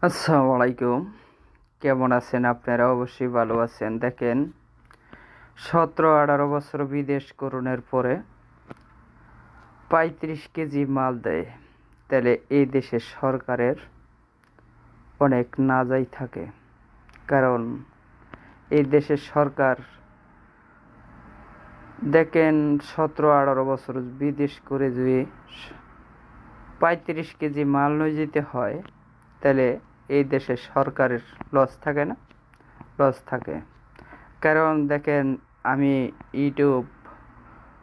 আসসালামু আলাইকুম। কেমন আছেন আপনারা? অবশ্যই ভালো আছেন। দেখেন, 17-18 বছর বিদেশ করণের পরে 35 কেজি মাল দেয়, তাহলে এই দেশের সরকারের অনেক নাজাই থাকে। কারণ এই দেশের সরকার দেখেন 17-18 বছর বিদেশ করে যদি 35 কেজি মাল নিয়ে যেতে হয়, তাহলে এই দেশের সরকারের লস থাকে না? লস থাকে। কারণ দেখেন, আমি ইউটিউব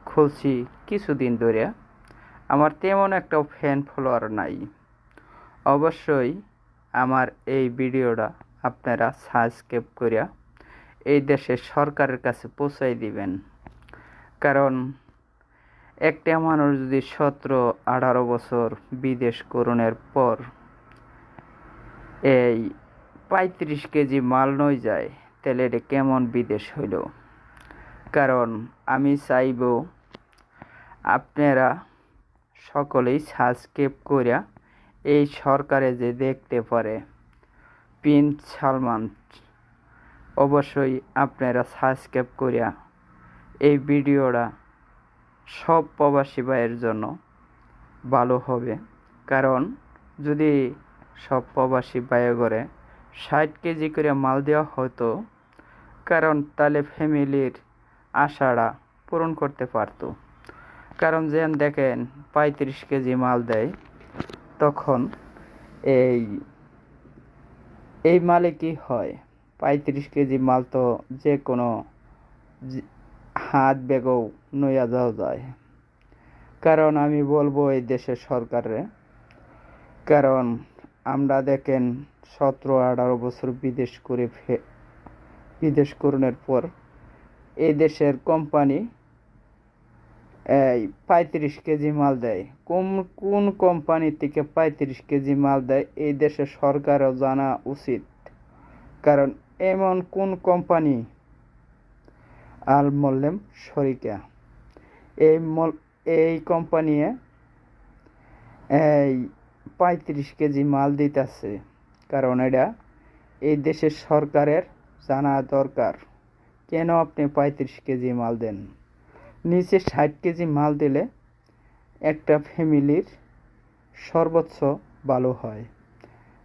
খুলছি কিছুদিন ধরে, আমার তেমন একটা ফ্যান ফলোয়ার নাই। অবশ্যই আমার এই ভিডিওটা আপনারা সাবস্ক্রাইব করিয়া এই দেশের সরকারের কাছে পৌঁছাই দিবেন। কারণ একটা মানুষ যদি 17-18 বছর বিদেশ করণের পর এই 35 কেজি মাল নয় যায়, তাহলে এটা কেমন বিদেশ হইল? কারণ আমি চাইব আপনারা সকলেই সাবস্ক্রাইব করিয়া এই সরকারে যে দেখতে পারে প্রিন্স সালমান, অবশ্যই আপনারা সাবস্ক্রাইব করিয়া এই ভিডিওটা সব প্রবাসী ভাইয়ের জন্য ভালো হবে। কারণ যদি সব প্রবাসী ভাইয়ে করে 60 কেজি করে মাল দেওয়া হতো, কারণ তাহলে ফ্যামিলির আশাটা পূরণ করতে পারতো। কারণ যেন দেখেন 35 কেজি মাল দেয়, তখন এই এই মালে কি হয়? 35 কেজি মাল তো যে কোনো হাত ব্যাগও নইয়া যাওয়া যায়। কারণ আমি বলবো এই দেশের সরকারে, কারণ আমরা দেখেন 17-18 বছর বিদেশ করণের পর এই দেশের কোম্পানি এই 35 কেজি মাল দেয়। কোন কোম্পানি থেকে 35 কেজি মাল দেয় এই দেশের সরকারও জানা উচিত। কারণ এমন কোন কোম্পানি? আল মোল্লেম শরিকা, এই কোম্পানি এই 35 কেজি মাল দিতেছে। কারণ এটা এই দেশের সরকারের জানা দরকার, কেন আপনি 35 কেজি মাল দেন। নিচে 60 কেজি মাল দিলে একটা ফ্যামিলির সর্বোচ্চ ভালো হয়।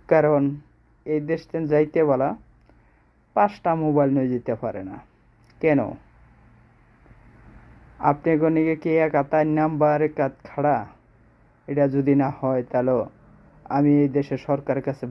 কারণ এই দেশতে যাইতে বলা 5টা মোবাইল নিয়ে যেতে পারে না। কেন? আপনি গনিকে কি এক আতার নাম্বার কাত খাড়া? এটা যদি না হয়, তাহলে আমি এই দেশের সরকারের কাছে